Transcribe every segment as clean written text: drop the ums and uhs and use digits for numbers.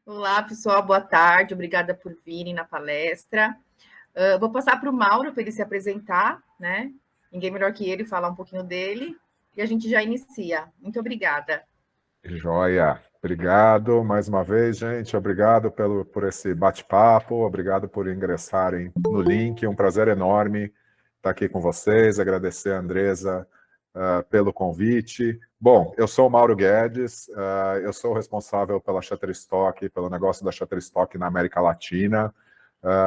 Olá, pessoal, boa tarde. Obrigada por virem na palestra. Vou passar para o Mauro para ele se apresentar, né? Ninguém melhor que ele falar um pouquinho dele e a gente já inicia. Muito obrigada. Joia. Obrigado mais uma vez, gente. Obrigado por esse bate-papo. Obrigado por ingressarem no link. Um prazer enorme estar aqui com vocês. Agradecer a Andresa pelo convite. Bom, eu sou o Mauro Guedes. Eu sou responsável pela Shutterstock, pelo negócio da Shutterstock na América Latina.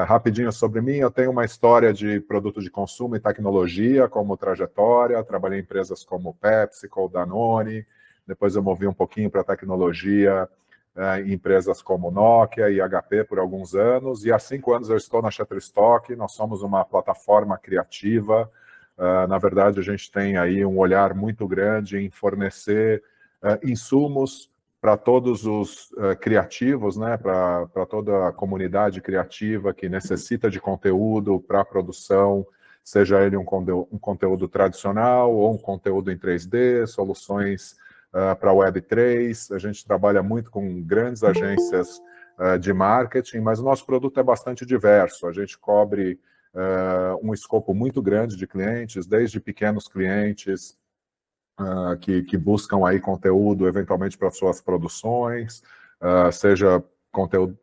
Rapidinho sobre mim, eu tenho uma história de produto de consumo e tecnologia como trajetória. Trabalhei em empresas como PepsiCo, Danone. Depois eu movi um pouquinho para tecnologia em empresas como Nokia e HP por alguns anos. E há 5 anos eu estou na Shutterstock. Nós somos uma plataforma criativa. Na verdade, a gente tem aí um olhar muito grande em fornecer insumos para todos os criativos, né? Para toda a comunidade criativa que necessita de conteúdo para produção, seja ele um conteúdo tradicional ou um conteúdo em 3D, soluções para a Web3. A gente trabalha muito com grandes agências de marketing, mas o nosso produto é bastante diverso. A gente cobre um escopo muito grande de clientes, desde pequenos clientes que buscam aí conteúdo eventualmente para suas produções, seja conteúdo,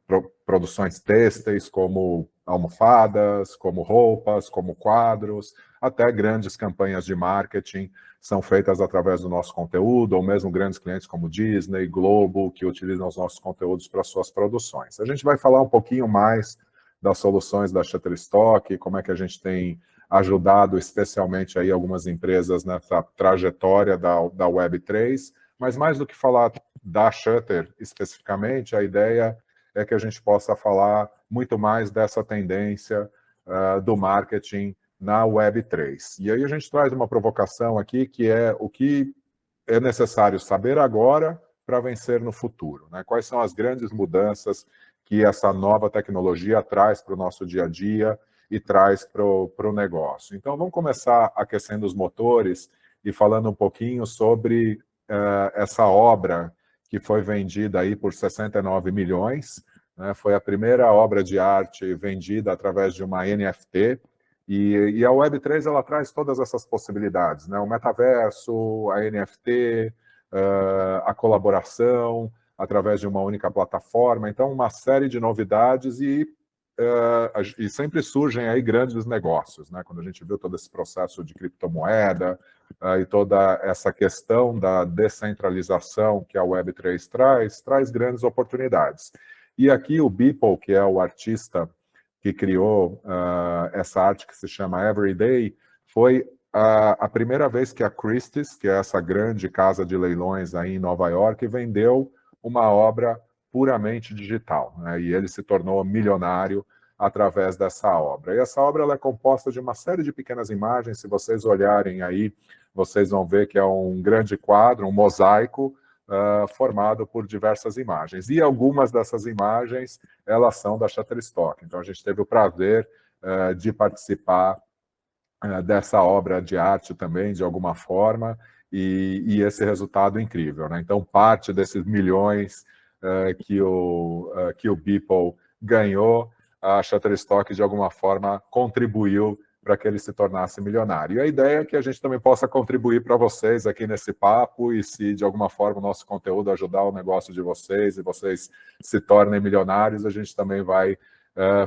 produções têxteis como almofadas, como roupas, como quadros, até grandes campanhas de marketing são feitas através do nosso conteúdo, ou mesmo grandes clientes como Disney, Globo, que utilizam os nossos conteúdos para suas produções. A gente vai falar um pouquinho mais das soluções da Shutterstock, como é que a gente tem ajudado especialmente aí algumas empresas nessa trajetória da Web3, mas mais do que falar da Shutter especificamente, a ideia é que a gente possa falar muito mais dessa tendência do marketing na Web3. E aí a gente traz uma provocação aqui, que é o que é necessário saber agora para vencer no futuro, né? Quais são as grandes mudanças que essa nova tecnologia traz para o nosso dia a dia e traz para o negócio. Então, vamos começar aquecendo os motores e falando um pouquinho sobre essa obra que foi vendida aí por 69 milhões, né? Foi a primeira obra de arte vendida através de uma NFT, e a Web3 ela traz todas essas possibilidades, né? O metaverso, a NFT, a colaboração através de uma única plataforma. Então, uma série de novidades e sempre surgem aí grandes negócios, né? Quando a gente viu todo esse processo de criptomoeda e toda essa questão da descentralização que a Web3 traz grandes oportunidades. E aqui o Beeple, que é o artista que criou essa arte que se chama Everyday, foi a primeira vez que a Christie's, que é essa grande casa de leilões aí em Nova York, vendeu uma obra puramente digital, né? E ele se tornou milionário através dessa obra. E essa obra ela é composta de uma série de pequenas imagens. Se vocês olharem aí, vocês vão ver que é um grande quadro, um mosaico, formado por diversas imagens. E algumas dessas imagens, elas são da Shutterstock. Então, a gente teve o prazer de participar dessa obra de arte também, de alguma forma, e esse resultado incrível, né? Então, parte desses milhões que o Beeple ganhou, a Shutterstock, de alguma forma, contribuiu para que ele se tornasse milionário. E a ideia é que a gente também possa contribuir para vocês aqui nesse papo, e se de alguma forma o nosso conteúdo ajudar o negócio de vocês e vocês se tornem milionários, a gente também vai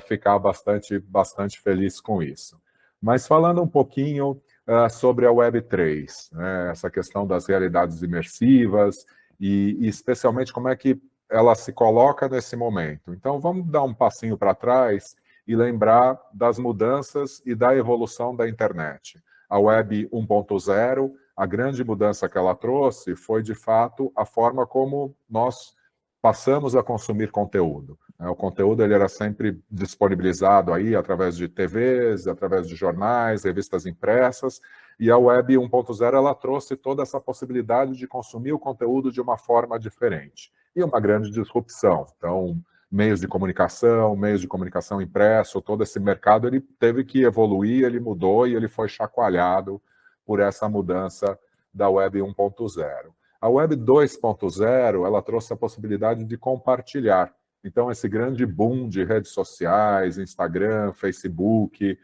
ficar bastante feliz com isso. Mas falando um pouquinho sobre a Web3, né, essa questão das realidades imersivas e especialmente como é que ela se coloca nesse momento. Então, vamos dar um passinho para trás e lembrar das mudanças e da evolução da internet. A Web 1.0, a grande mudança que ela trouxe foi, de fato, a forma como nós passamos a consumir conteúdo. O conteúdo ele era sempre disponibilizado aí através de TVs, através de jornais, revistas impressas, e a Web 1.0 ela trouxe toda essa possibilidade de consumir o conteúdo de uma forma diferente. E uma grande disrupção. Então, meios de comunicação impresso, todo esse mercado ele teve que evoluir, ele mudou e ele foi chacoalhado por essa mudança da Web 1.0. A Web 2.0 ela trouxe a possibilidade de compartilhar. Então, esse grande boom de redes sociais, Instagram, Facebook,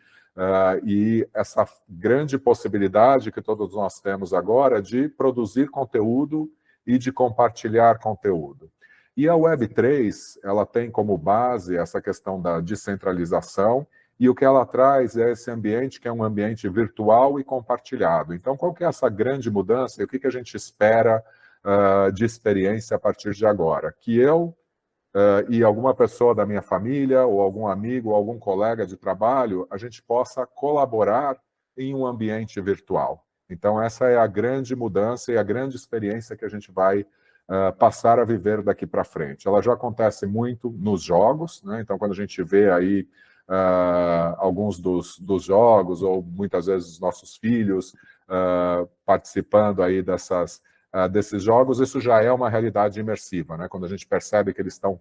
e essa grande possibilidade que todos nós temos agora de produzir conteúdo e de compartilhar conteúdo. E a Web3, ela tem como base essa questão da descentralização, e o que ela traz é esse ambiente que é um ambiente virtual e compartilhado. Então, qual que é essa grande mudança e o que a gente espera de experiência a partir de agora? Que eu e alguma pessoa da minha família, ou algum amigo, ou algum colega de trabalho, a gente possa colaborar em um ambiente virtual. Então, essa é a grande mudança e a grande experiência que a gente vai passar a viver daqui para frente. Ela já acontece muito nos jogos, né? Então, quando a gente vê aí alguns dos jogos, ou muitas vezes os nossos filhos participando aí desses jogos, isso já é uma realidade imersiva, né? Quando a gente percebe que eles estão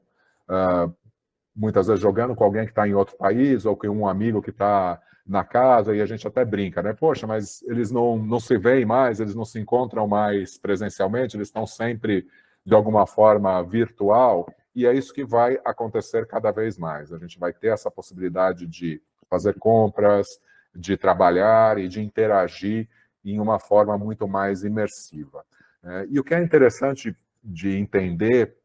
muitas vezes jogando com alguém que está em outro país, ou com um amigo que está na casa, e a gente até brinca, né? Poxa, mas eles não se veem mais, eles não se encontram mais presencialmente, eles estão sempre, de alguma forma, virtual, e é isso que vai acontecer cada vez mais. A gente vai ter essa possibilidade de fazer compras, de trabalhar e de interagir em uma forma muito mais imersiva. E o que é interessante de entender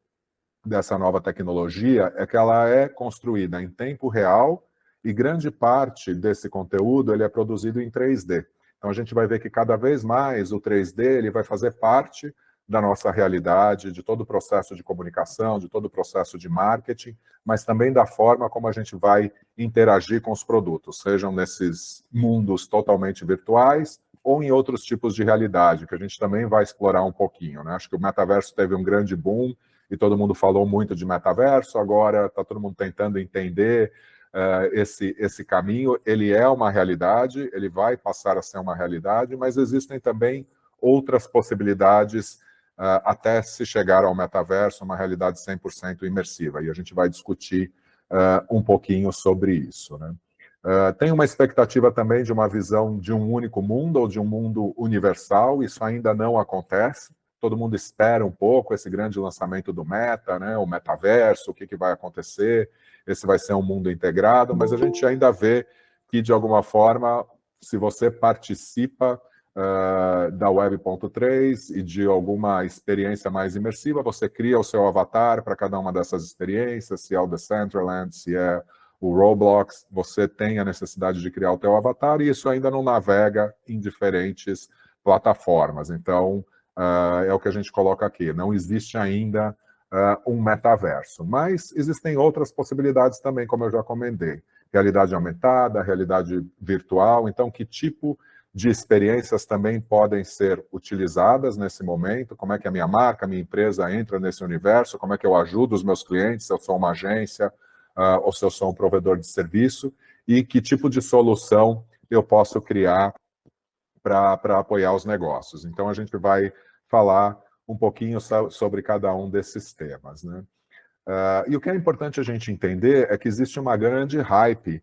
dessa nova tecnologia é que ela é construída em tempo real e grande parte desse conteúdo ele é produzido em 3D. Então a gente vai ver que cada vez mais o 3D ele vai fazer parte da nossa realidade, de todo o processo de comunicação, de todo o processo de marketing, mas também da forma como a gente vai interagir com os produtos, sejam nesses mundos totalmente virtuais ou em outros tipos de realidade, que a gente também vai explorar um pouquinho, né? Acho que o metaverso teve um grande boom e todo mundo falou muito de metaverso, agora está todo mundo tentando entender esse caminho. Ele é uma realidade, ele vai passar a ser uma realidade, mas existem também outras possibilidades até se chegar ao metaverso, uma realidade 100% imersiva, e a gente vai discutir um pouquinho sobre isso, né? Tem uma expectativa também de uma visão de um único mundo, ou de um mundo universal, isso ainda não acontece. Todo mundo espera um pouco esse grande lançamento do Meta, né? O metaverso, o que vai acontecer, esse vai ser um mundo integrado, mas a gente ainda vê que, de alguma forma, se você participa da Web.3 e de alguma experiência mais imersiva, você cria o seu avatar para cada uma dessas experiências, se é o Decentraland, se é o Roblox, você tem a necessidade de criar o teu avatar, e isso ainda não navega em diferentes plataformas. Então, é o que a gente coloca aqui. Não existe ainda um metaverso, mas existem outras possibilidades também, como eu já comentei. Realidade aumentada, realidade virtual. Então, que tipo de experiências também podem ser utilizadas nesse momento? Como é que a minha marca, a minha empresa entra nesse universo? Como é que eu ajudo os meus clientes, se eu sou uma agência, ou se eu sou um provedor de serviço? E que tipo de solução eu posso criar para apoiar os negócios? Então, a gente vai falar um pouquinho sobre cada um desses temas, né? E o que é importante a gente entender é que existe uma grande hype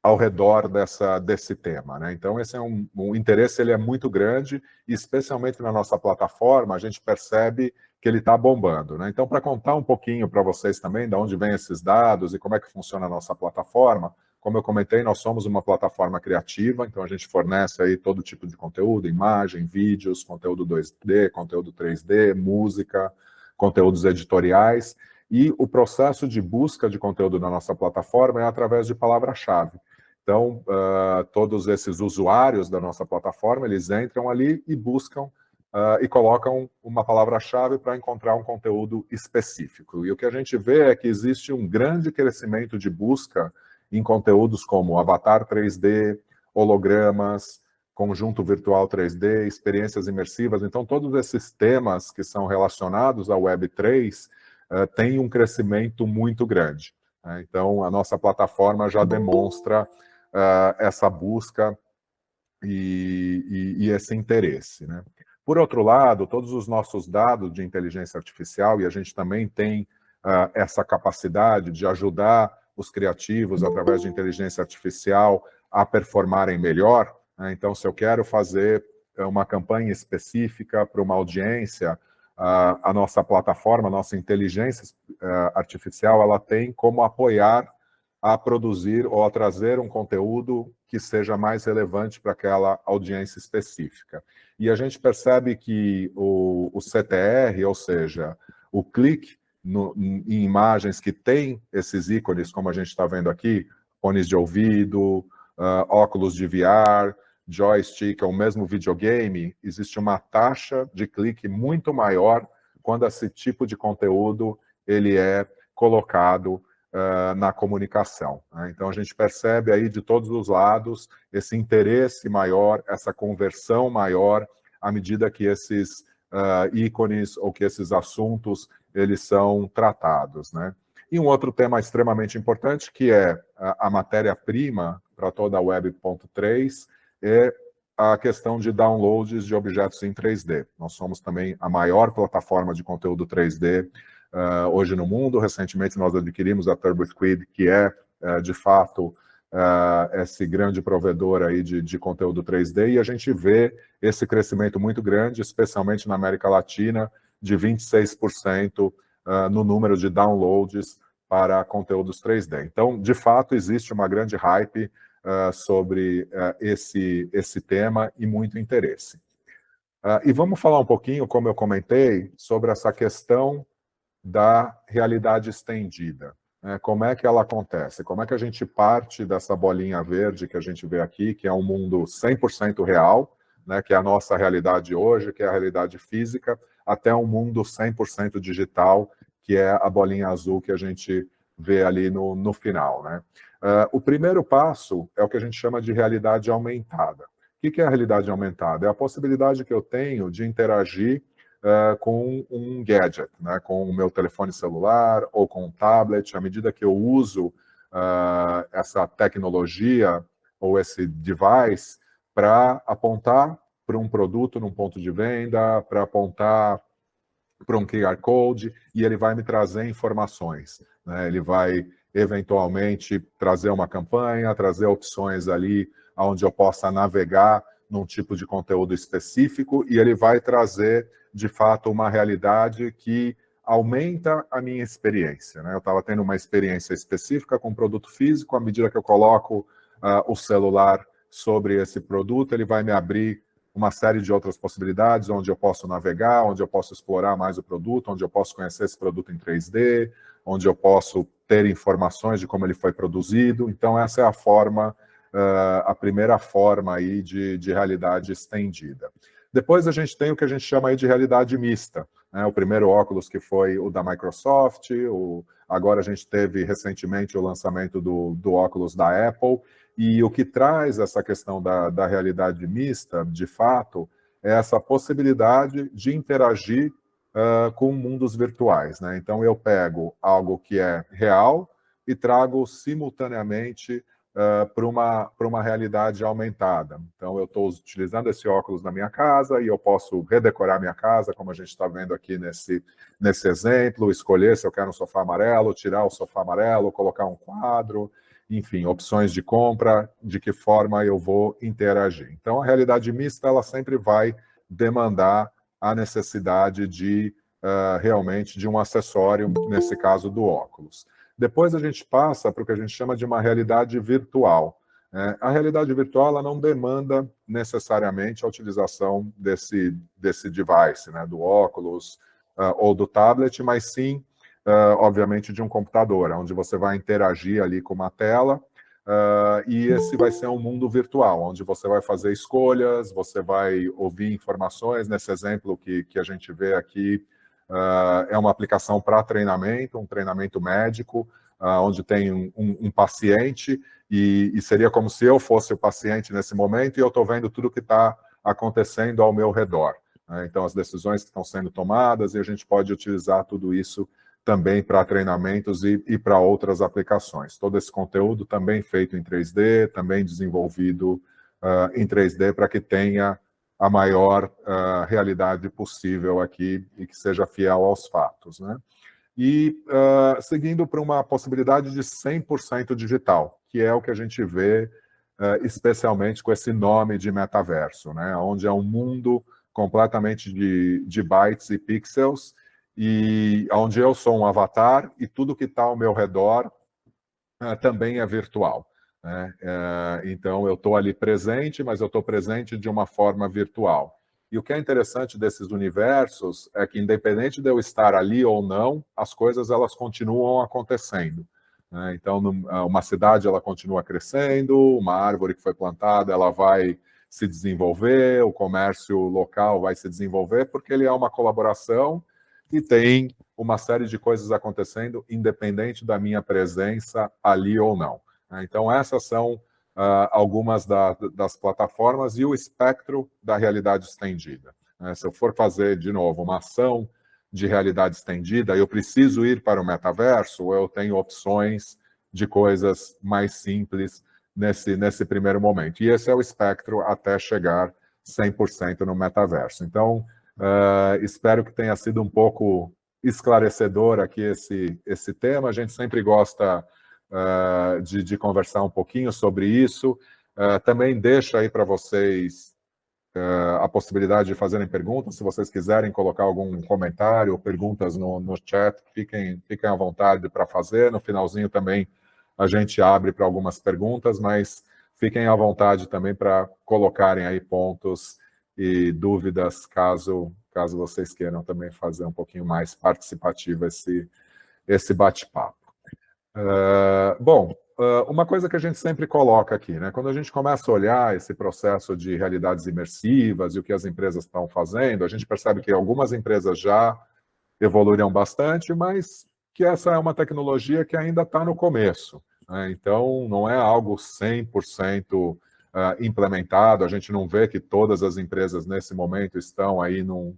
ao redor desse tema, né? Então, esse é um interesse, ele é muito grande, e especialmente na nossa plataforma, a gente percebe que ele está bombando, né? Então, para contar um pouquinho para vocês também de onde vêm esses dados e como é que funciona a nossa plataforma, como eu comentei, nós somos uma plataforma criativa, então a gente fornece aí todo tipo de conteúdo, imagem, vídeos, conteúdo 2D, conteúdo 3D, música, conteúdos editoriais, e o processo de busca de conteúdo na nossa plataforma é através de palavra-chave. Então, todos esses usuários da nossa plataforma, eles entram ali e buscam e colocam uma palavra-chave para encontrar um conteúdo específico. E o que a gente vê é que existe um grande crescimento de busca em conteúdos como avatar 3D, hologramas, conjunto virtual 3D, experiências imersivas. Então, todos esses temas que são relacionados à Web3 têm um crescimento muito grande, né? Então, a nossa plataforma já demonstra essa busca e esse interesse, né? Por outro lado, todos os nossos dados de inteligência artificial, e a gente também tem essa capacidade de ajudar os criativos, através de inteligência artificial, a performarem melhor, né? Então, se eu quero fazer uma campanha específica para uma audiência, a nossa plataforma, a nossa inteligência artificial, ela tem como apoiar a produzir ou a trazer um conteúdo que seja mais relevante para aquela audiência específica. E a gente percebe que o CTR, ou seja, o clique em imagens que tem esses ícones, como a gente está vendo aqui, fones de ouvido, óculos de VR, joystick ou mesmo videogame, existe uma taxa de clique muito maior quando esse tipo de conteúdo ele é colocado na comunicação. Né? Então, a gente percebe aí de todos os lados esse interesse maior, essa conversão maior, à medida que esses ícones ou que esses assuntos eles são tratados. Né? E um outro tema extremamente importante, que é a matéria-prima para toda a Web.3, é a questão de downloads de objetos em 3D. Nós somos também a maior plataforma de conteúdo 3D hoje no mundo. Recentemente nós adquirimos a TurboSquid, que é, de fato, esse grande provedor aí de conteúdo 3D, e a gente vê esse crescimento muito grande, especialmente na América Latina, de 26% no número de downloads para conteúdos 3D. Então, de fato, existe uma grande hype sobre esse tema e muito interesse. E vamos falar um pouquinho, como eu comentei, sobre essa questão da realidade estendida. Né? Como é que ela acontece? Como é que a gente parte dessa bolinha verde que a gente vê aqui, que é um mundo 100% real, né, que é a nossa realidade hoje, que é a realidade física, até um mundo 100% digital, que é a bolinha azul que a gente vê ali no final. Né? O primeiro passo é o que a gente chama de realidade aumentada. O que é a realidade aumentada? É a possibilidade que eu tenho de interagir com um gadget, né, com o meu telefone celular ou com um tablet. À medida que eu uso essa tecnologia ou esse device para apontar para um produto num ponto de venda, para apontar para um QR Code, e ele vai me trazer informações. Né? Ele vai, eventualmente, trazer uma campanha, trazer opções ali onde eu possa navegar num tipo de conteúdo específico, e ele vai trazer, de fato, uma realidade que aumenta a minha experiência. Né? Eu estava tendo uma experiência específica com um produto físico, à medida que eu coloco o celular sobre esse produto, ele vai me abrir uma série de outras possibilidades, onde eu posso navegar, onde eu posso explorar mais o produto, onde eu posso conhecer esse produto em 3D, onde eu posso ter informações de como ele foi produzido. Então, essa é a forma, a primeira forma aí de realidade estendida. Depois a gente tem o que a gente chama aí de realidade mista. Né? O primeiro óculos que foi o da Microsoft, agora a gente teve recentemente o lançamento do óculos da Apple, e o que traz essa questão da realidade mista, de fato, é essa possibilidade de interagir com mundos virtuais. Né? Então, eu pego algo que é real e trago simultaneamente para uma realidade aumentada. Então, eu estou utilizando esse óculos na minha casa e eu posso redecorar minha casa, como a gente está vendo aqui nesse exemplo, escolher se eu quero um sofá amarelo, tirar o sofá amarelo, colocar um quadro, enfim, opções de compra, de que forma eu vou interagir. Então, a realidade mista, ela sempre vai demandar a necessidade de, realmente, de um acessório, nesse caso do óculos. Depois a gente passa para o que a gente chama de uma realidade virtual. A realidade virtual ela não demanda necessariamente a utilização desse device, né, do óculos ou do tablet, mas sim, obviamente, de um computador, onde você vai interagir ali com uma tela, e esse vai ser um mundo virtual, onde você vai fazer escolhas, você vai ouvir informações. Nesse exemplo que a gente vê aqui, é uma aplicação para treinamento, um treinamento médico, onde tem um paciente, e seria como se eu fosse o paciente nesse momento, e eu estou vendo tudo que está acontecendo ao meu redor. Né? Então, as decisões que estão sendo tomadas, e a gente pode utilizar tudo isso também para treinamentos e para outras aplicações. Todo esse conteúdo também feito em 3D, também desenvolvido em 3D para que tenha a maior realidade possível aqui e que seja fiel aos fatos. Né? E seguindo para uma possibilidade de 100% digital, que é o que a gente vê especialmente com esse nome de metaverso, né? Onde é um mundo completamente de bytes e pixels, e onde eu sou um avatar e tudo que está ao meu redor também é virtual, né? Então, eu estou ali presente, mas eu estou presente de uma forma virtual. E o que é interessante desses universos é que, independente de eu estar ali ou não, as coisas elas continuam acontecendo, né? Então, uma cidade ela continua crescendo, uma árvore que foi plantada ela vai se desenvolver, o comércio local vai se desenvolver, porque ele é uma colaboração e tem uma série de coisas acontecendo, independente da minha presença ali ou não. Então, essas são algumas das plataformas e o espectro da realidade estendida. Se eu for fazer, de novo, uma ação de realidade estendida, eu preciso ir para o metaverso, ou eu tenho opções de coisas mais simples nesse primeiro momento. E esse é o espectro até chegar 100% no metaverso. Então, espero que tenha sido um pouco esclarecedor aqui esse tema. A gente sempre gosta de conversar um pouquinho sobre isso. Também deixo aí para vocês a possibilidade de fazerem perguntas. Se vocês quiserem colocar algum comentário ou perguntas no chat, fiquem à vontade para fazer. No finalzinho também a gente abre para algumas perguntas, mas fiquem à vontade também para colocarem aí pontos e dúvidas, caso vocês queiram também fazer um pouquinho mais participativo esse bate-papo. Bom, uma coisa que a gente sempre coloca aqui, né? Quando a gente começa a olhar esse processo de realidades imersivas e o que as empresas estão fazendo, a gente percebe que algumas empresas já evoluíram bastante, mas que essa é uma tecnologia que ainda está no começo, né? Então, não é algo 100% implementado, a gente não vê que todas as empresas nesse momento estão aí num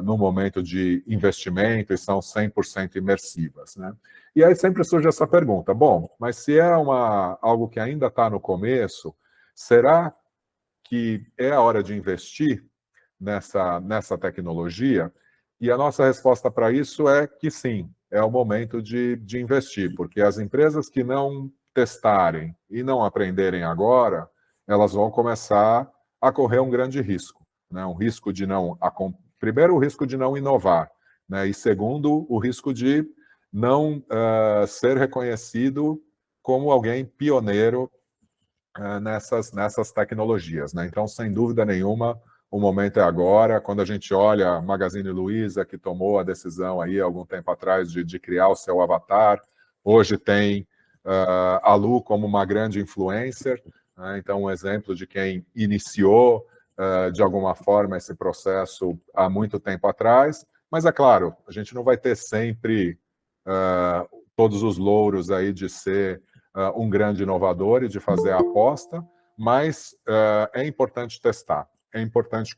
momento de investimento e são 100% imersivas, né? E aí sempre surge essa pergunta, bom, mas se é algo que ainda está no começo, será que é a hora de investir nessa tecnologia? E a nossa resposta para isso é que sim, é o momento de investir, porque as empresas que não testarem e não aprenderem agora, elas vão começar a correr um grande risco, né? Um risco de primeiro, o risco de não inovar, né? E segundo, o risco de não ser reconhecido como alguém pioneiro nessas tecnologias, né? Então, sem dúvida nenhuma, o momento é agora. Quando a gente olha a Magazine Luiza, que tomou a decisão aí algum tempo atrás de criar o seu avatar, hoje tem a Lu como uma grande influencer, né? Então, um exemplo de quem iniciou de alguma forma esse processo há muito tempo atrás. Mas é claro, a gente não vai ter sempre todos os louros aí de ser um grande inovador e de fazer a aposta, mas é importante testar, é importante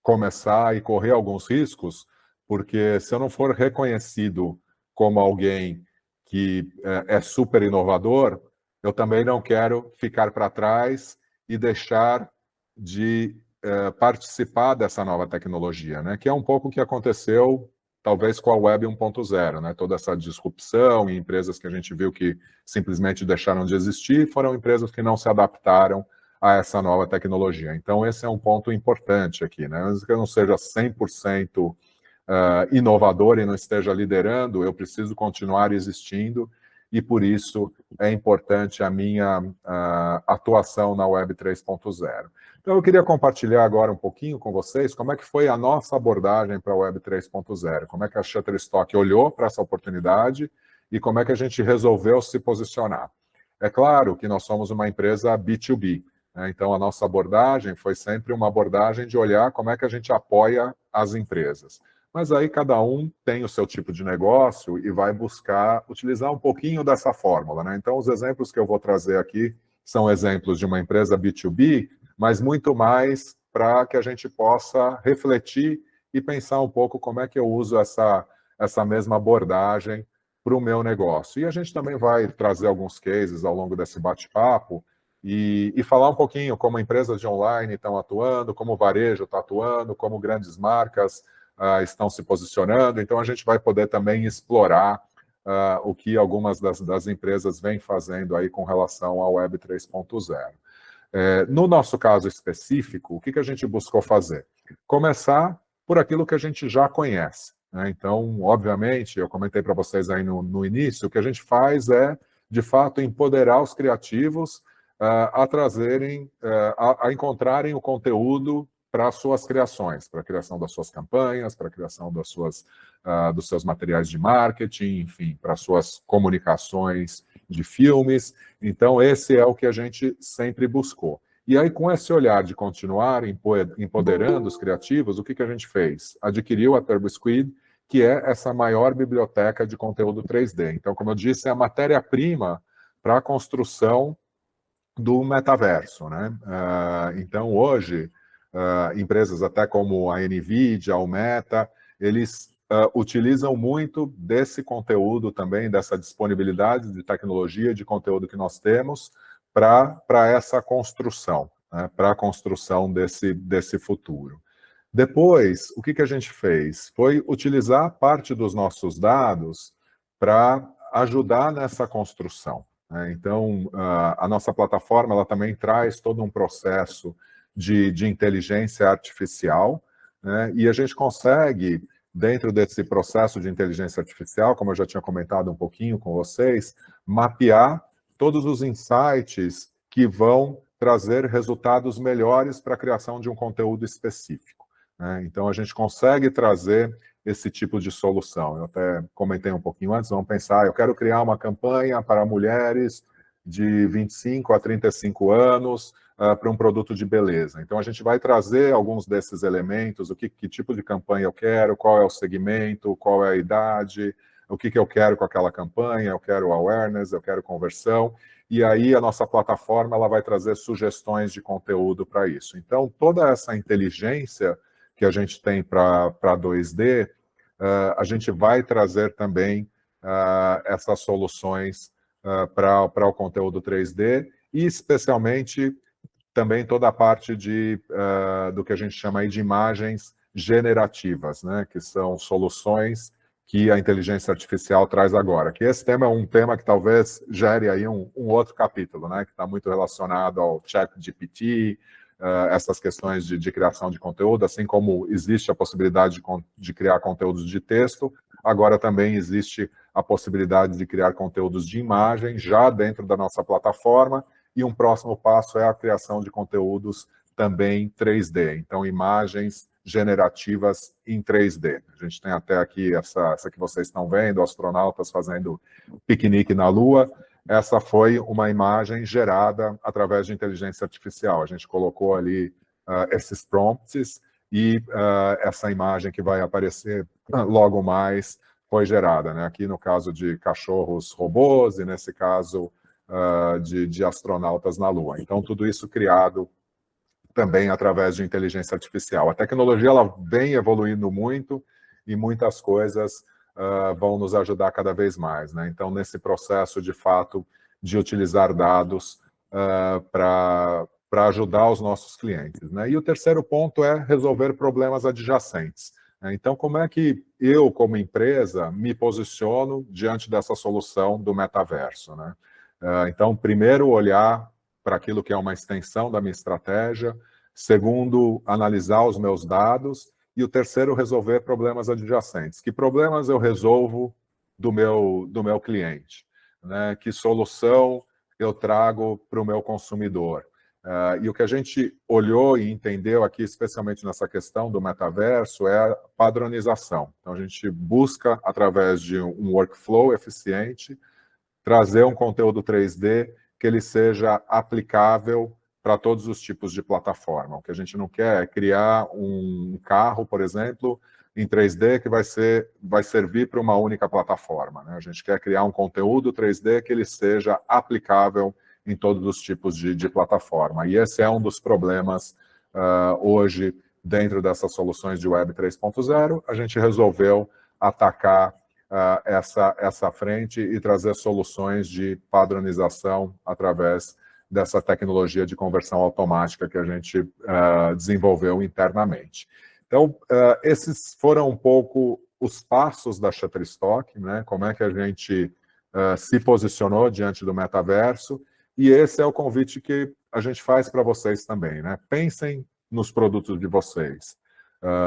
começar e correr alguns riscos, porque se eu não for reconhecido como alguém que é super inovador, eu também não quero ficar para trás e deixar de participar dessa nova tecnologia, né? Que é um pouco o que aconteceu talvez com a Web 1.0, né? Toda essa disrupção e empresas que a gente viu que simplesmente deixaram de existir foram empresas que não se adaptaram a essa nova tecnologia. Então, esse é um ponto importante aqui, né? Mesmo que eu não seja 100% inovador e não esteja liderando, eu preciso continuar existindo e, por isso, é importante a minha atuação na Web 3.0. Então, eu queria compartilhar agora um pouquinho com vocês como é que foi a nossa abordagem para a Web 3.0, como é que a Shutterstock olhou para essa oportunidade e como é que a gente resolveu se posicionar. É claro que nós somos uma empresa B2B, né? Então, a nossa abordagem foi sempre uma abordagem de olhar como é que a gente apoia as empresas. Mas aí cada um tem o seu tipo de negócio e vai buscar utilizar um pouquinho dessa fórmula, né? Então, os exemplos que eu vou trazer aqui são exemplos de uma empresa B2B, mas muito mais para que a gente possa refletir e pensar um pouco como é que eu uso essa mesma abordagem para o meu negócio. E a gente também vai trazer alguns cases ao longo desse bate-papo e falar um pouquinho como empresas de online estão atuando, como o varejo está atuando, como grandes marcas estão se posicionando. Então, a gente vai poder também explorar o que algumas das empresas vêm fazendo aí com relação à Web 3.0. No nosso caso específico, o que a gente buscou fazer? Começar por aquilo que a gente já conhece, né? Então, obviamente, eu comentei para vocês aí no início, o que a gente faz é, de fato, empoderar os criativos a trazerem, a encontrarem o conteúdo para as suas criações, para a criação das suas campanhas, para a criação dos seus materiais de marketing, enfim, para as suas comunicações de filmes. Então, esse é o que a gente sempre buscou. E aí, com esse olhar de continuar empoderando os criativos, o que a gente fez? Adquiriu a TurboSquid, que é essa maior biblioteca de conteúdo 3D. Então, como eu disse, é a matéria-prima para a construção do metaverso, né? Então, hoje, empresas até como a NVIDIA, o Meta, eles utilizam muito desse conteúdo também, dessa disponibilidade de tecnologia, de conteúdo que nós temos para essa construção, né? Para a construção desse futuro. Depois, o que a gente fez? Foi utilizar parte dos nossos dados para ajudar nessa construção, né? Então, a nossa plataforma ela também traz todo um processo de inteligência artificial, né? E a gente consegue, dentro desse processo de inteligência artificial, como eu já tinha comentado um pouquinho com vocês, mapear todos os insights que vão trazer resultados melhores para a criação de um conteúdo específico, né? Então, a gente consegue trazer esse tipo de solução. Eu até comentei um pouquinho antes, vamos pensar, eu quero criar uma campanha para mulheres de 25 a 35 anos para um produto de beleza. Então, a gente vai trazer alguns desses elementos, que tipo de campanha eu quero, qual é o segmento, qual é a idade, o que eu quero com aquela campanha, eu quero awareness, eu quero conversão, e aí a nossa plataforma ela vai trazer sugestões de conteúdo para isso. Então, toda essa inteligência que a gente tem para 2D, a gente vai trazer também essas soluções para o conteúdo 3D, e especialmente também toda a parte do que a gente chama aí de imagens generativas, né? Que são soluções que a inteligência artificial traz agora. Que esse tema é um tema que talvez gere aí um outro capítulo, né? Que está muito relacionado ao ChatGPT, essas questões de criação de conteúdo, assim como existe a possibilidade de criar conteúdos de texto, agora também existe a possibilidade de criar conteúdos de imagem já dentro da nossa plataforma, e um próximo passo é a criação de conteúdos também 3D, então imagens generativas em 3D. A gente tem até aqui essa que vocês estão vendo, astronautas fazendo piquenique na Lua. Essa foi uma imagem gerada através de inteligência artificial. A gente colocou ali esses prompts e essa imagem que vai aparecer logo mais foi gerada, né? Aqui no caso de cachorros robôs e nesse caso de astronautas na Lua. Então, tudo isso criado também através de inteligência artificial. A tecnologia ela vem evoluindo muito e muitas coisas vão nos ajudar cada vez mais, né? Então, nesse processo, de fato, de utilizar dados para ajudar os nossos clientes, né? E o terceiro ponto é resolver problemas adjacentes. Então, como é que eu, como empresa, me posiciono diante dessa solução do metaverso, né? Então, primeiro, olhar para aquilo que é uma extensão da minha estratégia. Segundo, analisar os meus dados. E o terceiro, resolver problemas adjacentes. Que problemas eu resolvo do meu cliente, né? Que solução eu trago para o meu consumidor? E o que a gente olhou e entendeu aqui, especialmente nessa questão do metaverso, é a padronização. Então, a gente busca, através de um workflow eficiente, trazer um conteúdo 3D que ele seja aplicável para todos os tipos de plataforma. O que a gente não quer é criar um carro, por exemplo, em 3D que vai servir para uma única plataforma, né? A gente quer criar um conteúdo 3D que ele seja aplicável em todos os tipos de plataforma. E esse é um dos problemas hoje dentro dessas soluções de Web 3.0. A gente resolveu atacar essa frente e trazer soluções de padronização através dessa tecnologia de conversão automática que a gente desenvolveu internamente. Então, esses foram um pouco os passos da Shutterstock, né? Como é que a gente se posicionou diante do metaverso, E esse é o convite que a gente faz para vocês também, né? Pensem nos produtos de vocês,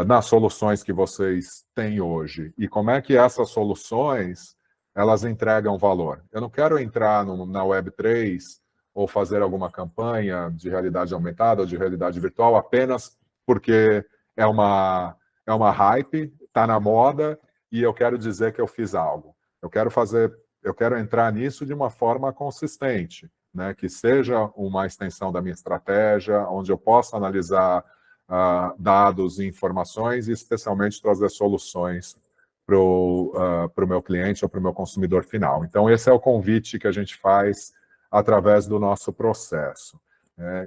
nas soluções que vocês têm hoje, e como é que essas soluções elas entregam valor. Eu não quero entrar na Web3 ou fazer alguma campanha de realidade aumentada ou de realidade virtual apenas porque é uma hype, está na moda e eu quero dizer que eu fiz algo. Eu quero entrar nisso de uma forma consistente, né? Que seja uma extensão da minha estratégia, onde eu possa analisar dados e informações e especialmente trazer soluções para o meu cliente ou para o meu consumidor final. Então, esse é o convite que a gente faz através do nosso processo.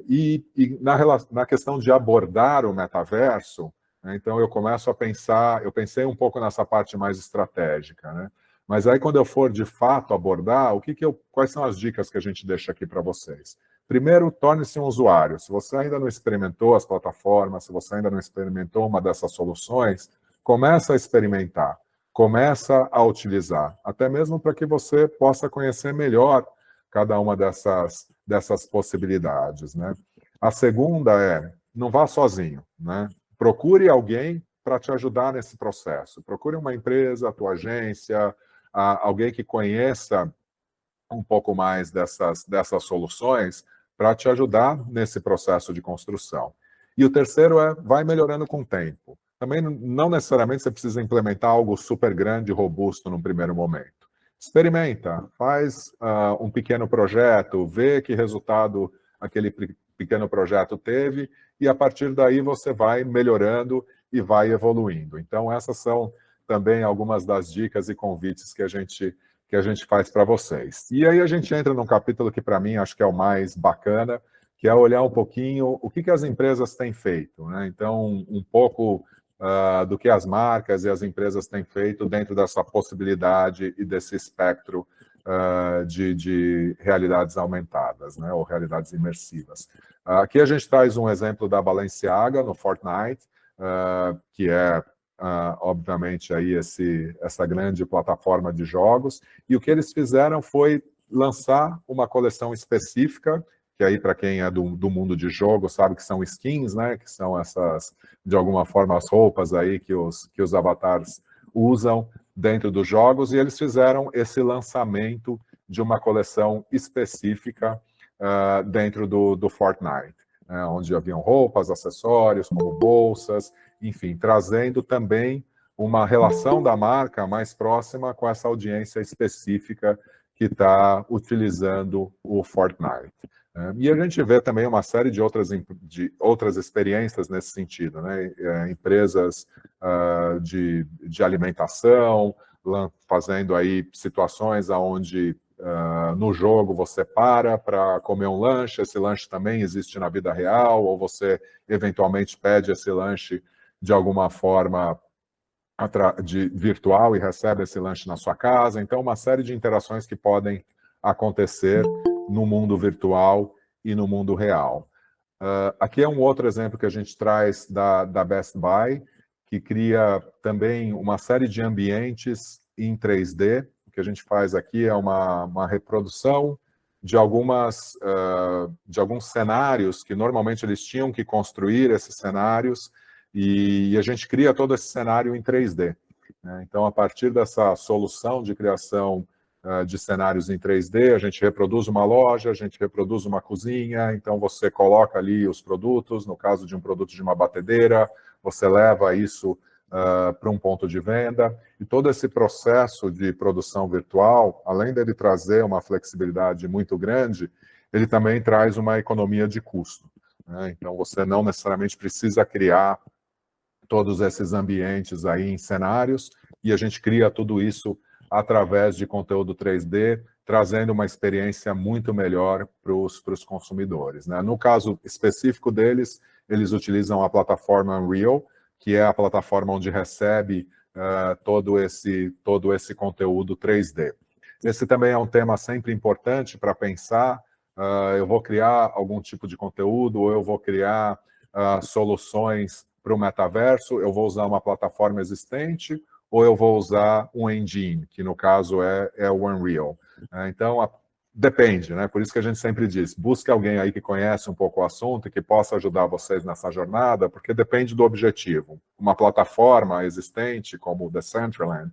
E na questão de abordar o metaverso, né, então eu começo a pensar, eu pensei um pouco nessa parte mais estratégica, né? Mas aí quando eu for de fato abordar, quais são as dicas que a gente deixa aqui para vocês? Primeiro, torne-se um usuário. Se você ainda não experimentou as plataformas, se você ainda não experimentou uma dessas soluções, começa a experimentar, começa a utilizar, até mesmo para que você possa conhecer melhor cada uma dessas possibilidades, né? A segunda não vá sozinho, né? Procure alguém para te ajudar nesse processo. Procure uma empresa, a tua agência, alguém que conheça um pouco mais dessas soluções para te ajudar nesse processo de construção. E o terceiro vai melhorando com o tempo. Também não necessariamente você precisa implementar algo super grande e robusto num primeiro momento. Experimenta, faz um pequeno projeto, vê que resultado aquele pequeno projeto teve e a partir daí você vai melhorando e vai evoluindo. Então essas são também algumas das dicas e convites que a gente faz para vocês. E aí a gente entra num capítulo que para mim acho que é o mais bacana, que é olhar um pouquinho o que as empresas têm feito, né? Então, um pouco do que as marcas e as empresas têm feito dentro dessa possibilidade e desse espectro de realidades aumentadas, né? Ou realidades imersivas. Aqui a gente traz um exemplo da Balenciaga no Fortnite, que é obviamente aí essa grande plataforma de jogos, e o que eles fizeram foi lançar uma coleção específica, que aí para quem é do mundo de jogo sabe que são skins, né, que são essas, de alguma forma, as roupas aí que os avatares usam dentro dos jogos, e eles fizeram esse lançamento de uma coleção específica dentro do Fortnite, né, onde haviam roupas, acessórios, como bolsas, enfim, trazendo também uma relação da marca mais próxima com essa audiência específica que está utilizando o Fortnite. E a gente vê também uma série de outras experiências nesse sentido, né? Empresas de alimentação, fazendo aí situações onde no jogo você para comer um lanche, esse lanche também existe na vida real, ou você eventualmente pede esse lanche de alguma forma virtual e recebe esse lanche na sua casa. Então, uma série de interações que podem acontecer no mundo virtual e no mundo real. Aqui é um outro exemplo que a gente traz da Best Buy, que cria também uma série de ambientes em 3D. O que a gente faz aqui é uma reprodução de alguns cenários que normalmente eles tinham que construir esses cenários, e a gente cria todo esse cenário em 3D. Né? Então, a partir dessa solução de criação de cenários em 3D, a gente reproduz uma loja, a gente reproduz uma cozinha, então você coloca ali os produtos, no caso de um produto de uma batedeira, você leva isso para um ponto de venda, e todo esse processo de produção virtual, além dele trazer uma flexibilidade muito grande, ele também traz uma economia de custo. Né? Então, você não necessariamente precisa criar todos esses ambientes aí em cenários, e a gente cria tudo isso através de conteúdo 3D, trazendo uma experiência muito melhor para os consumidores. Né? No caso específico deles, eles utilizam a plataforma Unreal, que é a plataforma onde recebe todo esse conteúdo 3D. Esse também é um tema sempre importante para pensar, eu vou criar algum tipo de conteúdo, ou eu vou criar soluções para o metaverso, eu vou usar uma plataforma existente, ou eu vou usar um engine, que no caso é o Unreal. Então, depende, né? Por isso que a gente sempre diz, busque alguém aí que conhece um pouco o assunto e que possa ajudar vocês nessa jornada, porque depende do objetivo. Uma plataforma existente, como o Decentraland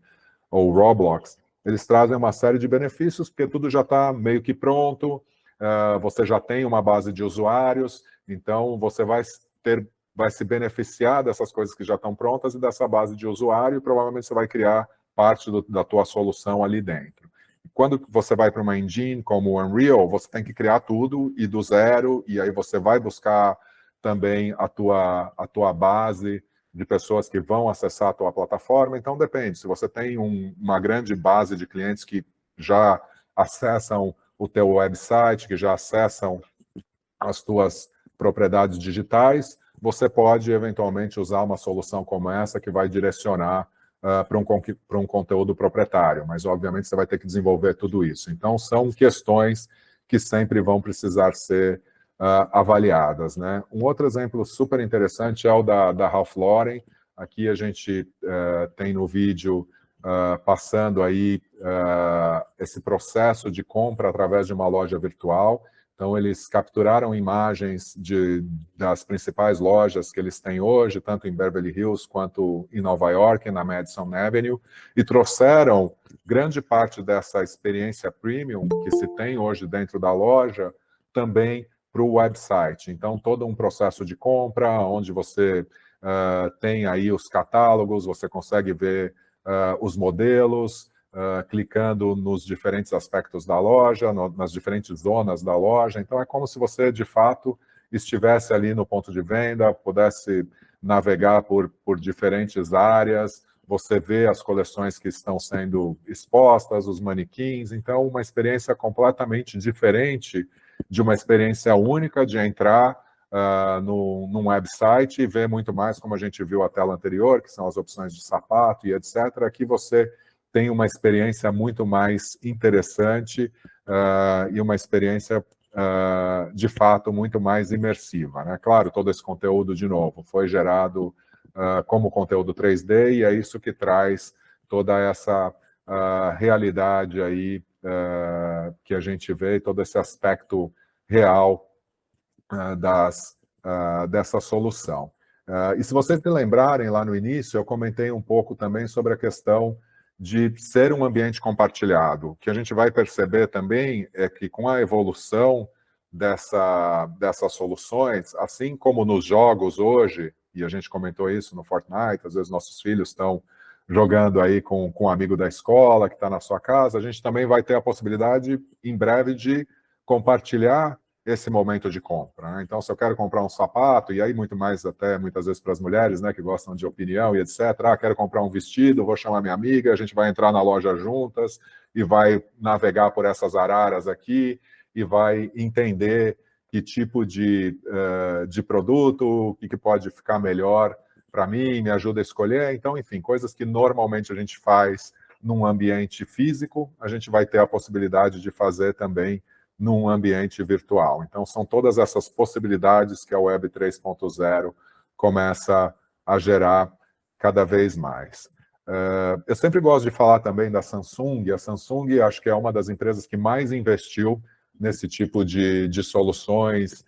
ou o Roblox, eles trazem uma série de benefícios, porque tudo já está meio que pronto, você já tem uma base de usuários, então você vai se beneficiar dessas coisas que já estão prontas e dessa base de usuário, e provavelmente você vai criar parte da tua solução ali dentro. Quando você vai para uma engine como o Unreal, você tem que criar tudo e do zero, e aí você vai buscar também a tua base de pessoas que vão acessar a tua plataforma. Então, depende. Se você tem uma grande base de clientes que já acessam o teu website, que já acessam as tuas propriedades digitais, você pode, eventualmente, usar uma solução como essa que vai direcionar para um conteúdo proprietário, mas obviamente você vai ter que desenvolver tudo isso. Então, são questões que sempre vão precisar ser avaliadas, né? Um outro exemplo super interessante é o da Ralph Lauren. Aqui a gente tem no vídeo passando aí esse processo de compra através de uma loja virtual. Então, eles capturaram imagens das principais lojas que eles têm hoje, tanto em Beverly Hills quanto em Nova York, na Madison Avenue, e trouxeram grande parte dessa experiência premium que se tem hoje dentro da loja também para o website. Então, todo um processo de compra, onde você tem aí os catálogos, você consegue ver os modelos, clicando nos diferentes aspectos da loja, nas diferentes zonas da loja. Então, é como se você, de fato, estivesse ali no ponto de venda, pudesse navegar por diferentes áreas, você vê as coleções que estão sendo expostas, os manequins. Então, uma experiência completamente diferente de uma experiência única de entrar num website e ver muito mais, como a gente viu a tela anterior, que são as opções de sapato e etc. Aqui você tem uma experiência muito mais interessante e uma experiência, de fato, muito mais imersiva, né? Claro, todo esse conteúdo, de novo, foi gerado como conteúdo 3D e é isso que traz toda essa realidade aí que a gente vê, todo esse aspecto real dessa solução. E se vocês se lembrarem, lá no início, eu comentei um pouco também sobre a questão de ser um ambiente compartilhado. O que a gente vai perceber também é que com a evolução dessas soluções, assim como nos jogos hoje, e a gente comentou isso no Fortnite, às vezes nossos filhos estão jogando aí com um amigo da escola que está na sua casa, a gente também vai ter a possibilidade, em breve, de compartilhar esse momento de compra, né? Então, se eu quero comprar um sapato, e aí muito mais até, muitas vezes, para as mulheres, né, que gostam de opinião e etc. Quero comprar um vestido, vou chamar minha amiga, a gente vai entrar na loja juntas e vai navegar por essas araras aqui e vai entender que tipo de produto, o que pode ficar melhor para mim, me ajuda a escolher. Então, enfim, coisas que normalmente a gente faz num ambiente físico, a gente vai ter a possibilidade de fazer também num ambiente virtual. Então, são todas essas possibilidades que a Web 3.0 começa a gerar cada vez mais. Eu sempre gosto de falar também da Samsung. A Samsung, acho que é uma das empresas que mais investiu nesse tipo de soluções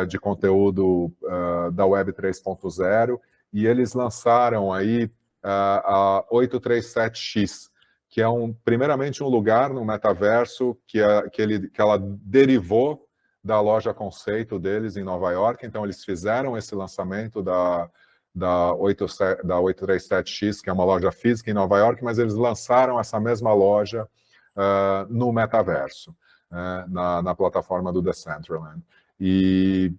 de conteúdo da Web 3.0, e eles lançaram aí a 837X, que é primeiramente um lugar no metaverso que ela derivou da loja conceito deles em Nova York. Então, eles fizeram esse lançamento da 837X, que é uma loja física em Nova York, mas eles lançaram essa mesma loja no metaverso, na plataforma do Decentraland. E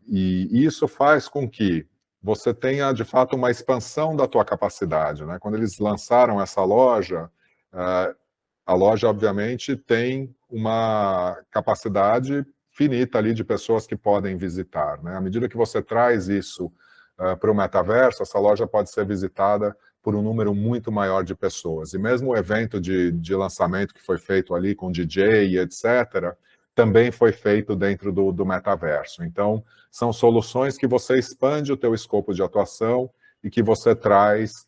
isso faz com que você tenha, de fato, uma expansão da tua capacidade, né? Quando eles lançaram essa loja, a loja, obviamente, tem uma capacidade finita ali de pessoas que podem visitar, né? À medida que você traz isso para o metaverso, essa loja pode ser visitada por um número muito maior de pessoas. E mesmo o evento de lançamento que foi feito ali com DJ e etc., também foi feito dentro do metaverso. Então, são soluções que você expande o teu escopo de atuação e que você traz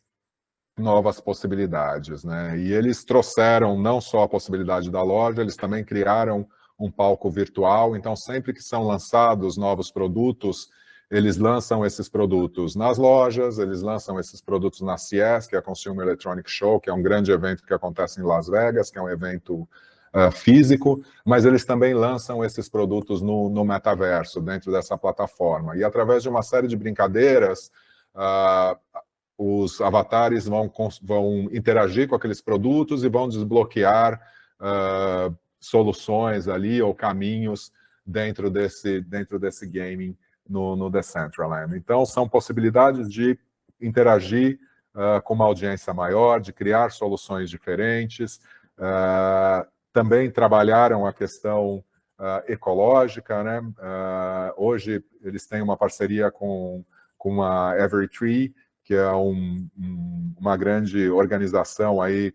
novas possibilidades, né? E eles trouxeram não só a possibilidade da loja, eles também criaram um palco virtual. Então, sempre que são lançados novos produtos, eles lançam esses produtos nas lojas, eles lançam esses produtos na CES, que é a Consumer Electronics Show, que é um grande evento que acontece em Las Vegas, que é um evento físico, mas eles também lançam esses produtos no metaverso, dentro dessa plataforma. E através de uma série de brincadeiras, os avatares vão interagir com aqueles produtos e vão desbloquear soluções ali ou caminhos dentro desse gaming no Decentraland. Então, são possibilidades de interagir com uma audiência maior, de criar soluções diferentes. Também trabalharam a questão ecológica, né? Hoje, eles têm uma parceria com a Everytree, que é uma grande organização aí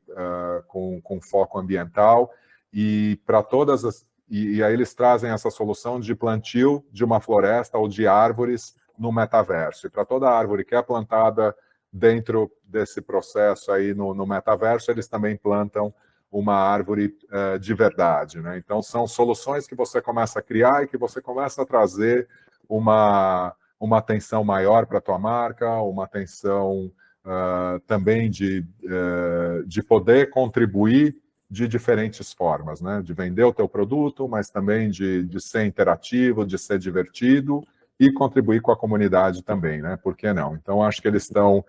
com foco ambiental, e para todas as e aí eles trazem essa solução de plantio de uma floresta ou de árvores no metaverso. E para toda árvore que é plantada dentro desse processo aí no metaverso, eles também plantam uma árvore de verdade, né? Então, são soluções que você começa a criar e que você começa a trazer uma atenção maior para a tua marca, uma atenção também de poder contribuir de diferentes formas, né? De vender o teu produto, mas também de ser interativo, de ser divertido e contribuir com a comunidade também, né? Por que não? Então, acho que eles estão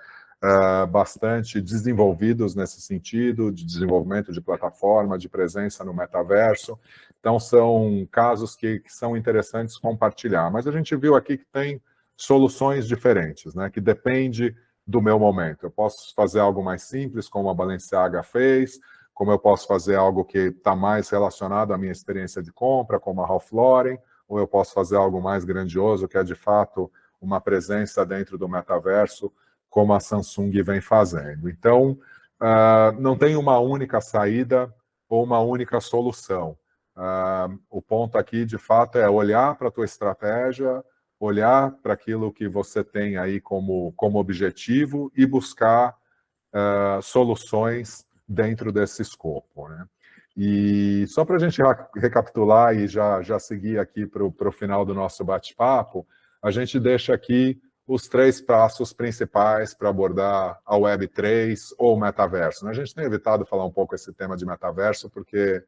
bastante desenvolvidos nesse sentido, de desenvolvimento de plataforma, de presença no metaverso. Então, são casos que são interessantes compartilhar. Mas a gente viu aqui que tem soluções diferentes, né? Que depende do meu momento. Eu posso fazer algo mais simples, como a Balenciaga fez, como eu posso fazer algo que está mais relacionado à minha experiência de compra, como a Ralph Lauren, ou eu posso fazer algo mais grandioso, que é de fato uma presença dentro do metaverso, como a Samsung vem fazendo. Então, não tem uma única saída ou uma única solução. O ponto aqui, de fato, é olhar para a tua estratégia, olhar para aquilo que você tem aí como objetivo e buscar soluções dentro desse escopo, né? E só para a gente recapitular e já seguir aqui para o final do nosso bate-papo, a gente deixa aqui os 3 passos principais para abordar a Web3 ou o metaverso, né? A gente tem evitado falar um pouco esse tema de metaverso, porque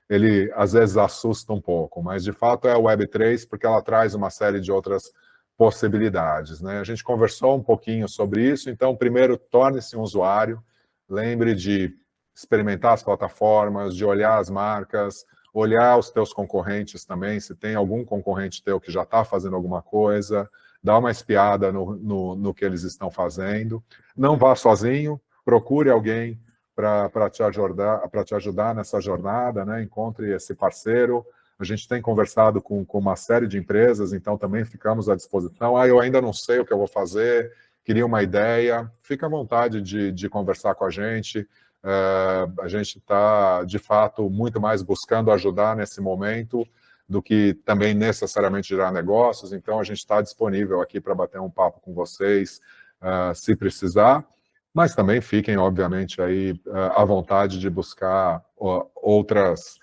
ele às vezes assusta um pouco, mas de fato é a Web3 porque ela traz uma série de outras possibilidades, né? A gente conversou um pouquinho sobre isso, então primeiro torne-se um usuário, lembre de experimentar as plataformas, de olhar as marcas, olhar os teus concorrentes também, se tem algum concorrente teu que já está fazendo alguma coisa, dá uma espiada no que eles estão fazendo. Não vá sozinho, procure alguém para te ajudar nessa jornada, né? Encontre esse parceiro. A gente tem conversado com uma série de empresas, então também ficamos à disposição. Eu ainda não sei o que eu vou fazer, queria uma ideia. Fica à vontade de conversar com a gente. A gente está, de fato, muito mais buscando ajudar nesse momento do que também necessariamente gerar negócios. Então, a gente está disponível aqui para bater um papo com vocês, se precisar. Mas também fiquem, obviamente, aí à vontade de buscar outras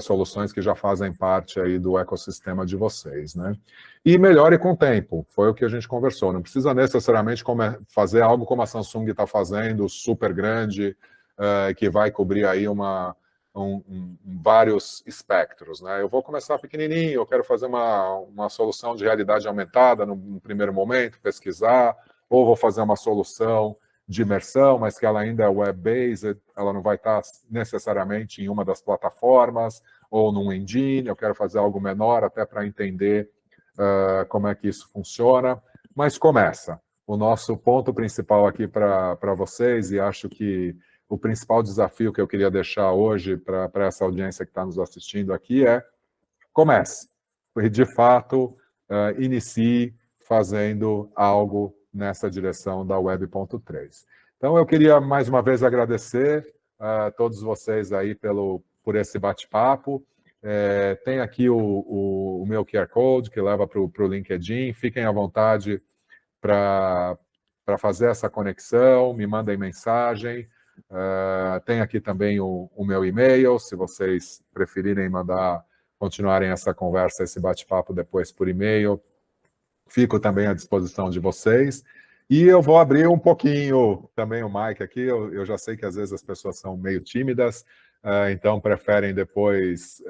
soluções que já fazem parte aí do ecossistema de vocês, né? E melhore com o tempo, foi o que a gente conversou. Não precisa necessariamente fazer algo como a Samsung está fazendo, super grande, que vai cobrir aí vários espectros, né? Eu vou começar pequenininho, eu quero fazer uma solução de realidade aumentada no primeiro momento, pesquisar, ou vou fazer uma solução de imersão, mas que ela ainda é web-based, ela não vai estar necessariamente em uma das plataformas ou num engine, eu quero fazer algo menor até para entender como é que isso funciona, mas começa. O nosso ponto principal aqui para vocês, e acho que o principal desafio que eu queria deixar hoje para essa audiência que está nos assistindo aqui é comece. E, de fato, inicie fazendo algo nessa direção da Web.3. Então, eu queria mais uma vez agradecer a todos vocês aí por esse bate-papo. Tem aqui o meu QR Code que leva para o LinkedIn. Fiquem à vontade para fazer essa conexão, me mandem mensagem. Tem aqui também o meu e-mail, se vocês preferirem continuarem essa conversa, esse bate-papo depois por e-mail, fico também à disposição de vocês. E eu vou abrir um pouquinho também o mic aqui, eu já sei que às vezes as pessoas são meio tímidas, então preferem depois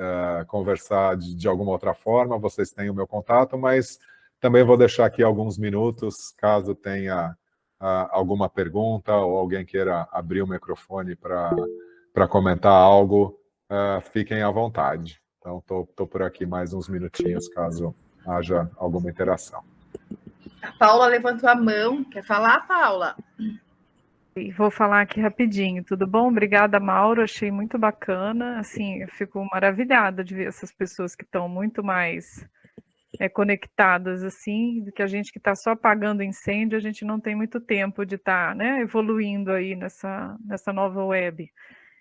conversar de alguma outra forma, vocês têm o meu contato, mas também vou deixar aqui alguns minutos, caso tenha alguma pergunta ou alguém queira abrir o microfone para comentar algo, fiquem à vontade. Então, estou por aqui mais uns minutinhos, caso haja alguma interação. A Paula levantou a mão. Quer falar, Paula? Vou falar aqui rapidinho, tudo bom? Obrigada, Mauro, achei muito bacana, assim, eu fico maravilhada de ver essas pessoas que estão muito mais conectadas, assim, do que a gente que está só apagando incêndio, a gente não tem muito tempo de estar, né, evoluindo aí nessa nova web.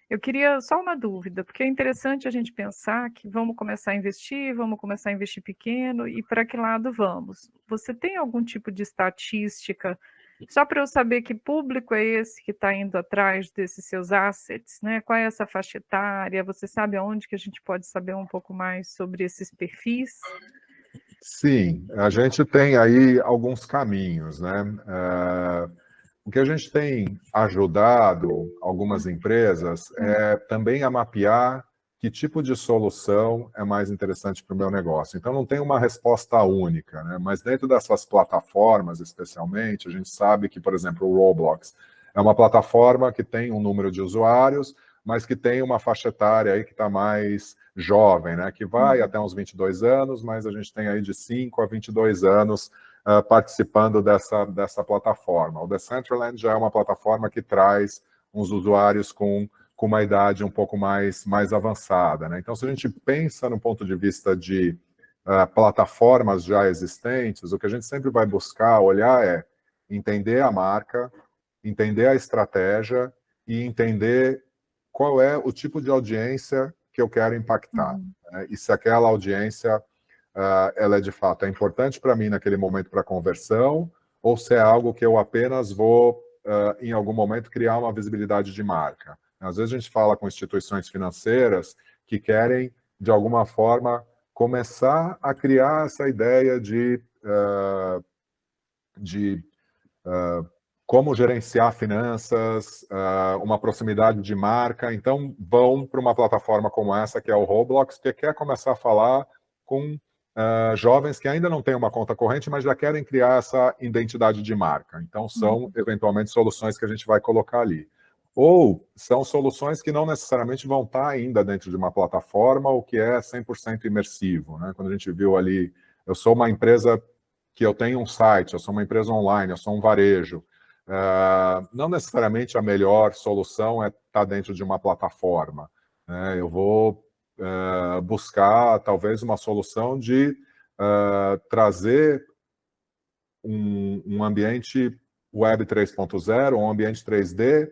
Eu queria só uma dúvida, porque é interessante a gente pensar que vamos começar a investir pequeno, e para que lado vamos? Você tem algum tipo de estatística, só para eu saber que público é esse que está indo atrás desses seus assets, né? Qual é essa faixa etária? Você sabe aonde que a gente pode saber um pouco mais sobre esses perfis? Sim, a gente tem aí alguns caminhos, né? O que a gente tem ajudado algumas empresas é também a mapear que tipo de solução é mais interessante para o meu negócio. Então, não tem uma resposta única, né? Mas dentro dessas plataformas, especialmente, a gente sabe que, por exemplo, o Roblox é uma plataforma que tem um número de usuários, mas que tem uma faixa etária aí que está mais jovem, né? Que vai até uns 22 anos, mas a gente tem aí de 5 a 22 anos participando dessa plataforma. O Decentraland já é uma plataforma que traz uns usuários com uma idade um pouco mais avançada, né? Então, se a gente pensa no ponto de vista de plataformas já existentes, o que a gente sempre vai buscar olhar é entender a marca, entender a estratégia e entender qual é o tipo de audiência que eu quero impactar, né? E se aquela audiência ela de fato é importante para mim naquele momento para conversão, ou se é algo que eu apenas vou, em algum momento, criar uma visibilidade de marca. Às vezes a gente fala com instituições financeiras que querem, de alguma forma, começar a criar essa ideia de como gerenciar finanças, uma proximidade de marca. Então, vão para uma plataforma como essa, que é o Roblox, que quer começar a falar com jovens que ainda não têm uma conta corrente, mas já querem criar essa identidade de marca. Então, são, eventualmente, soluções que a gente vai colocar ali. Ou são soluções que não necessariamente vão estar ainda dentro de uma plataforma, ou que é 100% imersivo, né? Quando a gente viu ali, eu sou uma empresa que eu tenho um site, eu sou uma empresa online, eu sou um varejo. Não necessariamente a melhor solução é estar dentro de uma plataforma, né? Eu vou buscar talvez uma solução de trazer um ambiente web 3.0, um ambiente 3D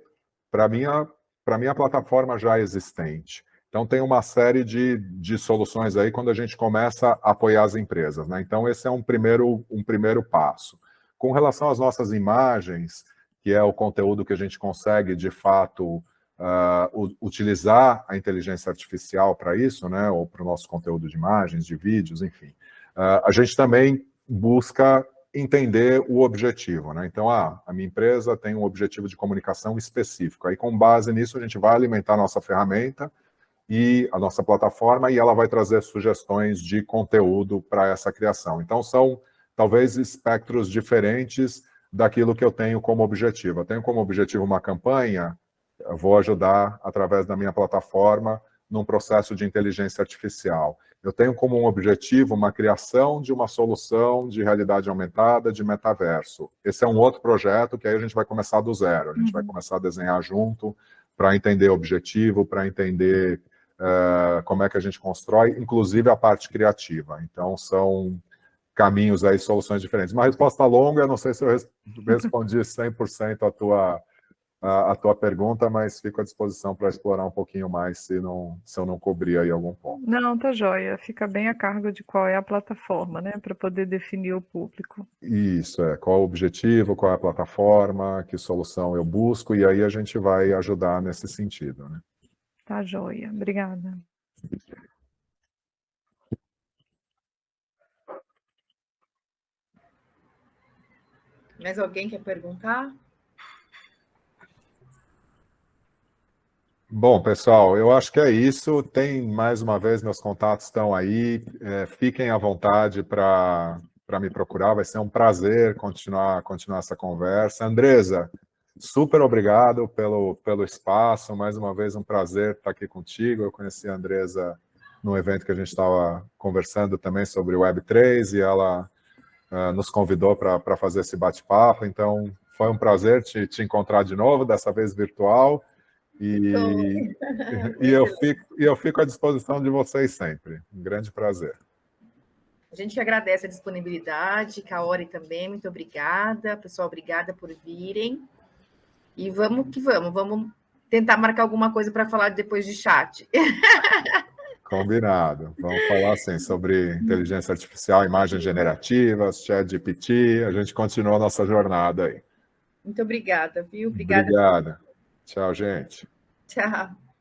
para minha plataforma já existente. Então tem uma série de soluções aí quando a gente começa a apoiar as empresas, né? Então esse é um primeiro passo. Com relação às nossas imagens, que é o conteúdo que a gente consegue de fato utilizar a inteligência artificial para isso, né, ou para o nosso conteúdo de imagens, de vídeos, enfim. A gente também busca entender o objetivo, né? Então, a minha empresa tem um objetivo de comunicação específico. Aí, com base nisso, a gente vai alimentar a nossa ferramenta e a nossa plataforma, e ela vai trazer sugestões de conteúdo para essa criação. Então, são talvez espectros diferentes daquilo que eu tenho como objetivo. Eu tenho como objetivo uma campanha, eu vou ajudar, através da minha plataforma, num processo de inteligência artificial. Eu tenho como um objetivo uma criação de uma solução de realidade aumentada, de metaverso. Esse é um outro projeto que aí a gente vai começar do zero. A gente vai começar a desenhar junto para entender o objetivo, para entender como é que a gente constrói, inclusive a parte criativa. Então, são caminhos aí, soluções diferentes. Uma resposta longa, eu não sei se eu respondi 100% a tua pergunta, mas fico à disposição para explorar um pouquinho mais se eu não cobrir aí algum ponto. Não, tá joia. Fica bem a cargo de qual é a plataforma, né? Para poder definir o público. Isso, qual o objetivo, qual é a plataforma, que solução eu busco, e aí a gente vai ajudar nesse sentido, né? Tá joia. Obrigada. Mais alguém quer perguntar? Bom, pessoal, eu acho que é isso. Tem, mais uma vez, meus contatos estão aí. Fiquem à vontade para me procurar. Vai ser um prazer continuar essa conversa. Andresa, super obrigado pelo espaço. Mais uma vez, um prazer estar aqui contigo. Eu conheci a Andresa no evento que a gente estava conversando também sobre Web3 e ela nos convidou para fazer esse bate-papo. Então, foi um prazer te encontrar de novo, dessa vez virtual. E eu fico à disposição de vocês sempre. Um grande prazer. A gente agradece a disponibilidade, Kaori também, muito obrigada. Pessoal, obrigada por virem. E vamos que vamos tentar marcar alguma coisa para falar depois de chat. Combinado. Vamos falar assim, sobre inteligência artificial, imagens generativas, ChatGPT. A gente continua a nossa jornada aí. Muito obrigada, viu? Obrigada. Obrigada. Tchau, gente. Tchau.